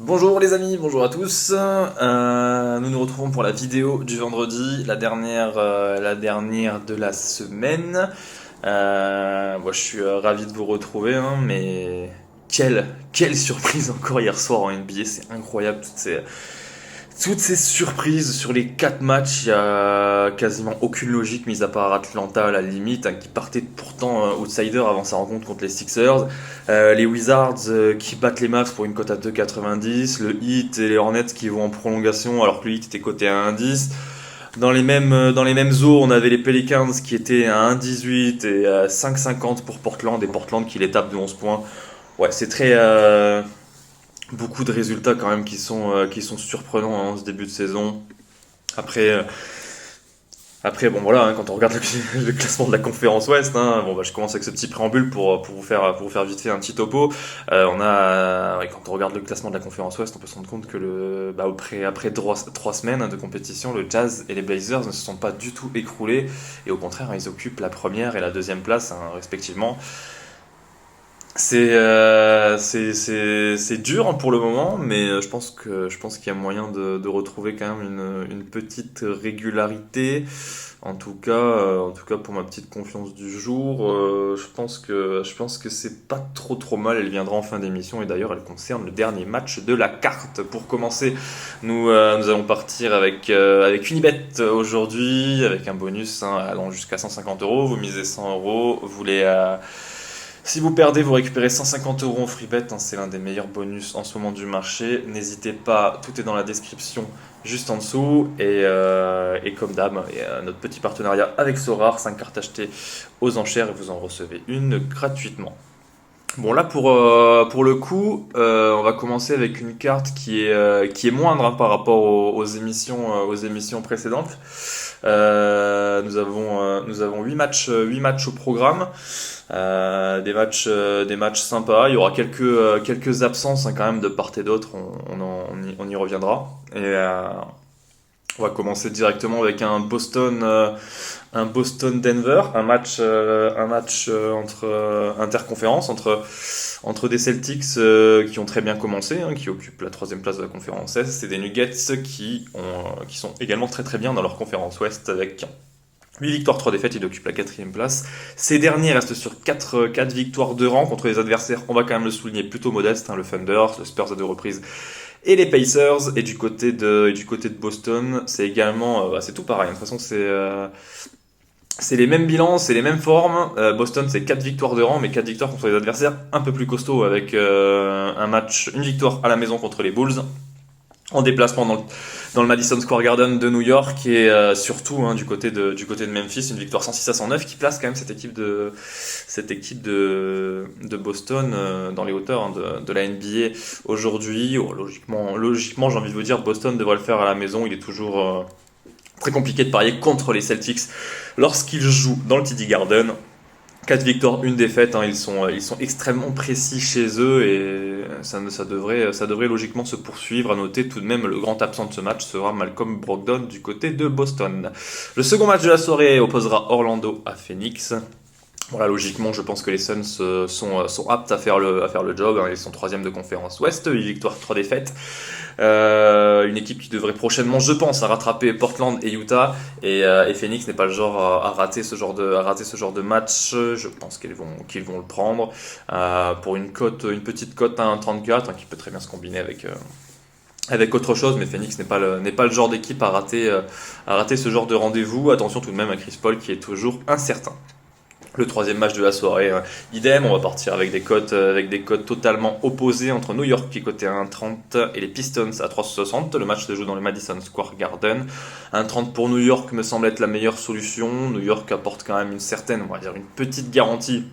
Bonjour les amis, bonjour à tous. Nous nous retrouvons pour la vidéo du vendredi, la dernière de la semaine. Moi, je suis ravi de vous retrouver, hein, mais quelle surprise encore hier soir en NBA, c'est incroyable toutes ces surprises sur les 4 matchs. Il y a quasiment aucune logique, mis à part Atlanta à la limite, hein, qui partait pourtant outsider avant sa rencontre contre les Sixers. Les Wizards qui battent les Mavs pour une cote à 2,90. Le Heat et les Hornets qui vont en prolongation alors que le Heat était coté à 1,10. Dans les mêmes eaux, on avait les Pelicans qui étaient à 1,18 et à 5,50 pour Portland, et Portland qui les tape de 11 points. Ouais, c'est beaucoup de résultats quand même qui sont surprenants, hein, en ce début de saison. Après, euh, après, bon voilà, hein, quand on regarde le classement de la conférence Ouest, hein, bon bah je commence avec ce petit préambule pour vous faire vite fait un petit topo. Ouais, quand on regarde le classement de la conférence Ouest, on peut se rendre compte que après 3 semaines, hein, de compétition, le Jazz et les Blazers ne se sont pas du tout écroulés, et au contraire, hein, ils occupent la première et la deuxième place, hein, respectivement. C'est dur, hein, pour le moment, mais je pense qu'il y a moyen de retrouver quand même une petite régularité. En tout cas, pour ma petite confiance du jour, je pense que c'est pas trop mal. Elle viendra en fin d'émission, et d'ailleurs elle concerne le dernier match de la carte. Pour commencer, nous allons partir avec Unibet aujourd'hui, avec un bonus, hein, allant jusqu'à 150 euros. Vous misez 100 euros, si vous perdez, vous récupérez 150 euros en free bet, hein, c'est l'un des meilleurs bonus en ce moment du marché. N'hésitez pas, tout est dans la description juste en dessous. Et comme d'hab, il y a notre petit partenariat avec Sorare, 5 cartes achetées aux enchères et vous en recevez une gratuitement. Bon, là pour le coup, on va commencer avec une carte qui est moindre, hein, par rapport aux émissions précédentes. Nous avons 8 matchs au programme. Des matchs sympas. Il y aura quelques absences, hein, quand même, de part et d'autre. On y reviendra. On va commencer directement avec un Boston Denver, un match entre interconférence, entre des Celtics qui ont très bien commencé, hein, qui occupent la troisième place de la conférence Est, et des Nuggets qui sont également très très bien dans leur conférence Ouest, avec 8 victoires, 3 défaites. Ils occupent la quatrième place. Ces derniers restent sur 4 victoires de rang contre les adversaires, on va quand même le souligner, plutôt modestes, hein, le Thunder, le Spurs à 2 reprises, et les Pacers. Et du côté de Boston, c'est également, c'est tout pareil, hein. De toute façon, c'est les mêmes bilans, c'est les mêmes formes. Boston, c'est 4 victoires de rang, mais 4 victoires contre les adversaires un peu plus costauds, avec une victoire à la maison contre les Bulls, en déplacement dans le Madison Square Garden de New York, et surtout, hein, du côté de Memphis, une victoire 106-109 qui place quand même cette équipe de Boston dans les hauteurs, hein, de la NBA aujourd'hui. Oh, logiquement, j'ai envie de vous dire, Boston devrait le faire à la maison. Il est toujours très compliqué de parier contre les Celtics lorsqu'ils jouent dans le TD Garden. 4 victoires, une défaite, hein, ils sont extrêmement précis chez eux, et ça devrait logiquement se poursuivre. À noter tout de même, le grand absent de ce match sera Malcolm Brogdon du côté de Boston. Le second match de la soirée opposera Orlando à Phoenix. Voilà, logiquement, je pense que les Suns sont aptes à faire le job, hein. Ils sont troisième de conférence Ouest, 8 victoires, 3 défaites. Une équipe qui devrait prochainement, je pense, à rattraper Portland et Utah. Et Phoenix n'est pas le genre à rater ce genre de match. Je pense qu'ils vont le prendre pour une petite cote à 1,34, hein, qui peut très bien se combiner avec autre chose. Mais Phoenix n'est pas le genre d'équipe à rater ce genre de rendez-vous. Attention tout de même à Chris Paul, qui est toujours incertain. Le troisième match de la soirée, idem, on va partir avec des cotes totalement opposées, entre New York qui est coté à 1,30 et les Pistons à 3,60. Le match se joue dans le Madison Square Garden. 1,30 pour New York me semble être la meilleure solution. New York apporte quand même on va dire une petite garantie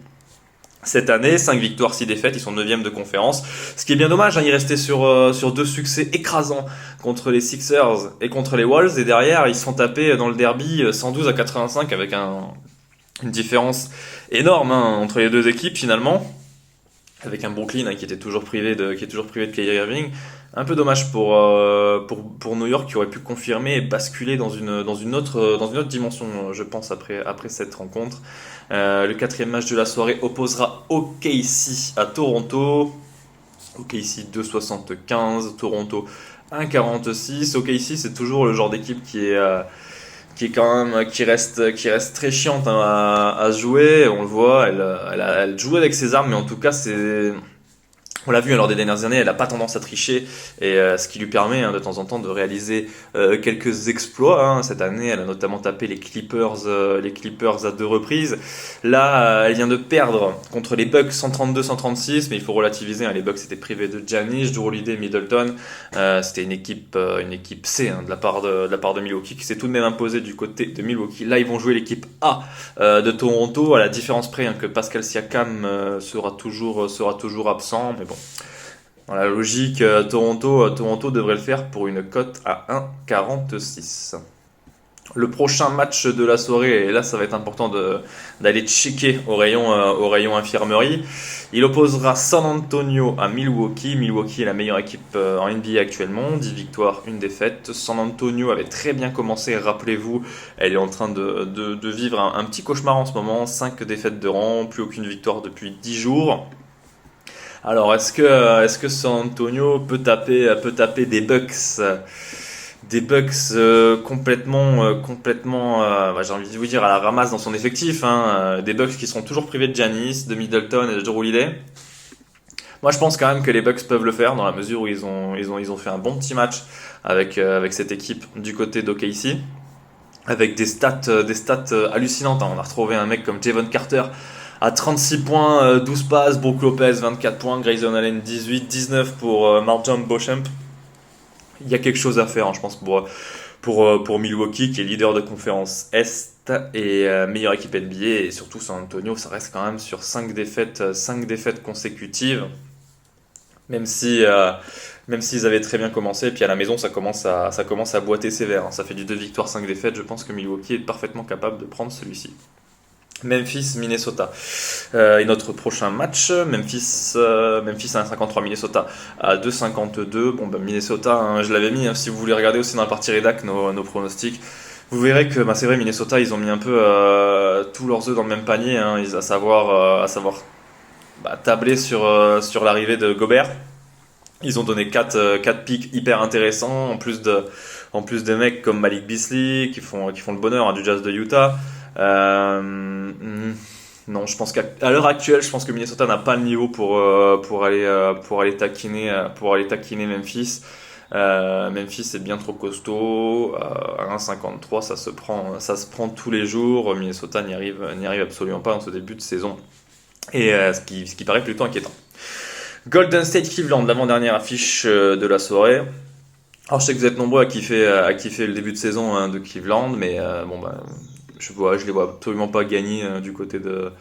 cette année. 5 victoires, 6 défaites, ils sont 9e de conférence. Ce qui est bien dommage, hein, ils restaient sur 2 succès écrasants contre les Sixers et contre les Wolves, et derrière ils se font taper dans le derby 112-85, avec une différence énorme, hein, entre les deux équipes finalement, avec un Brooklyn, hein, qui est toujours privé de Kyrie Irving. Un peu dommage pour New York, qui aurait pu confirmer et basculer dans une autre dimension, je pense, après cette rencontre. Le quatrième match de la soirée opposera OKC à Toronto. OKC 2,75, Toronto 1,46. OKC c'est toujours le genre d'équipe qui est quand même qui reste très chiante hein, à jouer. On le voit, elle joue avec ses armes, mais en tout cas c'est on l'a vu lors des dernières années, elle n'a pas tendance à tricher, et ce qui lui permet de temps en temps de réaliser quelques exploits. Hein. Cette année, elle a notamment tapé les Clippers à deux reprises. Là, elle vient de perdre contre les Bucks 132-136, mais il faut relativiser. Hein. Les Bucks étaient privés de Giannis, Jrue Holiday, Middleton. C'était une équipe C de la part de Milwaukee qui s'est tout de même imposée du côté de Milwaukee. Là, ils vont jouer l'équipe A de Toronto, à la différence près que Pascal Siakam sera toujours absent. Mais bon, dans la logique, Toronto devrait le faire pour une cote à 1,46. Le prochain match de la soirée, et là ça va être important d'aller checker au rayon infirmerie. Il opposera San Antonio à Milwaukee. Milwaukee est la meilleure équipe en NBA actuellement, 10 victoires, 1 défaite. San Antonio avait très bien commencé, rappelez-vous, elle est en train de vivre un petit cauchemar en ce moment, 5 défaites de rang, plus aucune victoire depuis 10 jours. Alors, est-ce que San Antonio peut taper des Bucks complètement, j'ai envie de vous dire, à la ramasse dans son effectif, hein, des Bucks qui seront toujours privés de Giannis, de Middleton et de Jrue Holiday. Moi, je pense quand même que les Bucks peuvent le faire dans la mesure où ils ont fait un bon petit match avec cette équipe du côté d'OKC, avec des stats hallucinantes. Hein. On a retrouvé un mec comme Javon Carter à 36 points, 12 passes, Brook Lopez 24 points, Grayson Allen 18, 19 pour Marjon Beauchamp. Il y a quelque chose à faire, hein, je pense, pour Milwaukee, qui est leader de conférence Est et meilleure équipe NBA. Et surtout, San Antonio, ça reste quand même sur 5 défaites consécutives, même s'ils avaient très bien commencé. Et puis à la maison, ça commence à boiter sévère. Hein. Ça fait du 2 victoires, 5 défaites. Je pense que Milwaukee est parfaitement capable de prendre celui-ci. Memphis, Minnesota. Et notre prochain match, Memphis à 1,53, Minnesota à 2,52. Bon, Minnesota, hein, je l'avais mis, hein, si vous voulez regarder aussi dans la partie rédac nos pronostics. Vous verrez que c'est vrai, Minnesota, ils ont mis un peu tous leurs œufs dans le même panier, hein, à savoir tabler sur l'arrivée de Gobert. Ils ont donné 4 picks hyper intéressants, en plus de mecs comme Malik Beasley qui font le bonheur hein, du Jazz de Utah. Non, je pense qu'à l'heure actuelle, je pense que Minnesota n'a pas le niveau pour aller taquiner Memphis. Memphis est bien trop costaud. À 1,53, ça se prend tous les jours. Minnesota n'y arrive absolument pas dans ce début de saison. Et ce qui paraît plutôt inquiétant. Golden State Cleveland, l'avant-dernière affiche de la soirée. Alors je sais que vous êtes nombreux à kiffer le début de saison hein, de Cleveland, mais je les vois absolument pas gagner du côté de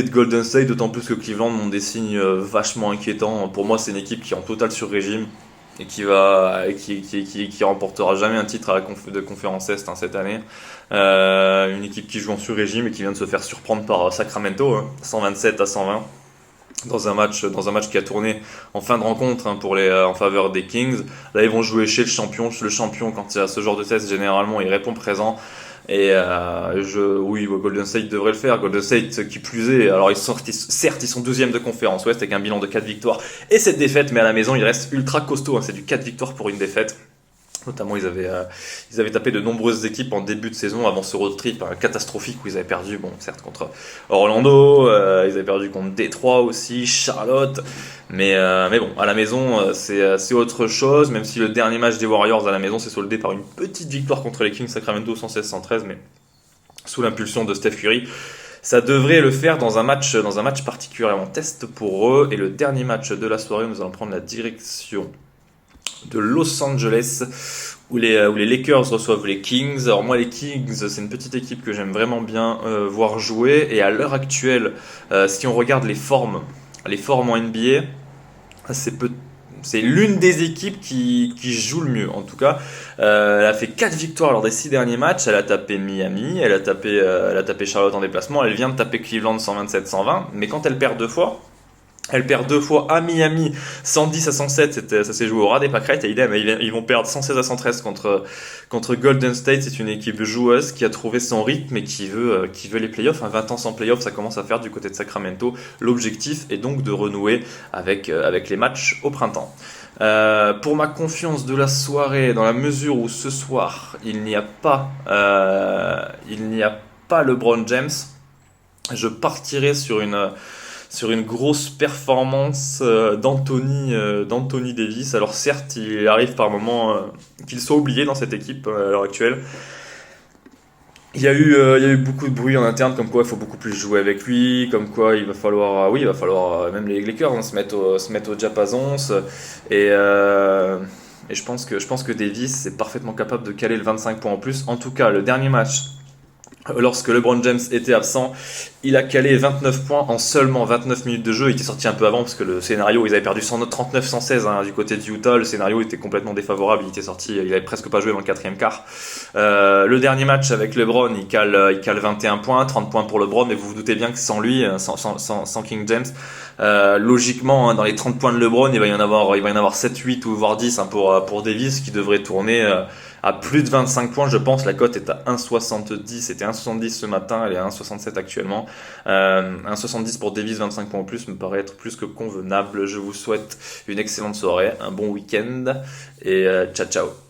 Golden State, d'autant plus que Cleveland montre des signes vachement inquiétants. Pour moi, c'est une équipe qui est en total sur-régime et qui remportera jamais un titre de conférence Est hein, cette année. Une équipe qui joue en sur-régime et qui vient de se faire surprendre par Sacramento, hein, 127-120. Dans un match qui a tourné en fin de rencontre hein, en faveur des Kings. Là, ils vont jouer chez le champion. Le champion, quand il y a ce genre de test, généralement, il répond présent. Et oui, Golden State devrait le faire. Golden State, qui plus est, alors certes, ils sont deuxième de conférence Ouest avec un bilan de 4 victoires et 7 défaites, mais à la maison, ils restent ultra costauds. Hein, c'est du 4 victoires pour une défaite. Notamment, ils avaient tapé de nombreuses équipes en début de saison avant ce road trip catastrophique où ils avaient perdu, bon, certes contre Orlando, ils avaient perdu contre Détroit aussi, Charlotte, mais bon, à la maison, c'est autre chose, même si le dernier match des Warriors à la maison s'est soldé par une petite victoire contre les Kings Sacramento 116-113, mais sous l'impulsion de Steph Curry. Ça devrait le faire dans un match particulièrement test pour eux. Et le dernier match de la soirée, nous allons prendre la direction de Los Angeles où les Lakers reçoivent les Kings. Alors moi les Kings c'est une petite équipe que j'aime vraiment bien voir jouer, et à l'heure actuelle si on regarde les formes en NBA, c'est l'une des équipes qui joue le mieux en tout cas. Elle a fait 4 victoires lors des 6 derniers matchs. Elle a tapé Miami, elle a tapé Charlotte en déplacement, elle vient de taper Cleveland 127-120, mais quand elle perd 2 fois, Elle perd 2 fois à Miami, 110-107, ça s'est joué au ras des pâquerettes, et idem, ils vont perdre 116-113 contre Golden State. C'est une équipe joueuse qui a trouvé son rythme et qui veut les playoffs. 20 ans sans playoffs, ça commence à faire du côté de Sacramento. L'objectif est donc de renouer avec les matchs au printemps. Pour ma confiance de la soirée, dans la mesure où ce soir, il n'y a pas LeBron James, je partirai sur une grosse performance d'Anthony Davis. Alors certes, il arrive par moments qu'il soit oublié dans cette équipe à l'heure actuelle. Il y a eu beaucoup de bruit en interne, comme quoi il faut beaucoup plus jouer avec lui, comme quoi il va falloir même les Lakers se mettre au diapason. Et, euh, et je pense que Davis est parfaitement capable de caler le 25 points en plus. En tout cas, le dernier match, lorsque LeBron James était absent, il a calé 29 points en seulement 29 minutes de jeu. Il était sorti un peu avant parce que le scénario, ils avaient perdu 139-116 du côté de Utah. Le scénario était complètement défavorable. Il était sorti, il avait presque pas joué dans le quatrième quart. Le dernier match avec LeBron, il cale 21 points, 30 points pour LeBron, mais vous vous doutez bien que sans lui, sans King James, logiquement, dans les 30 points de LeBron, il va y en avoir 7, 8 ou voire 10 pour Davis qui devrait tourner à plus de 25 points, je pense. La cote est à 1,70. C'était 1,70 ce matin, elle est à 1,67 actuellement. 1,70 pour Davis, 25 points en plus, me paraît être plus que convenable. Je vous souhaite une excellente soirée, un bon week-end et ciao ciao.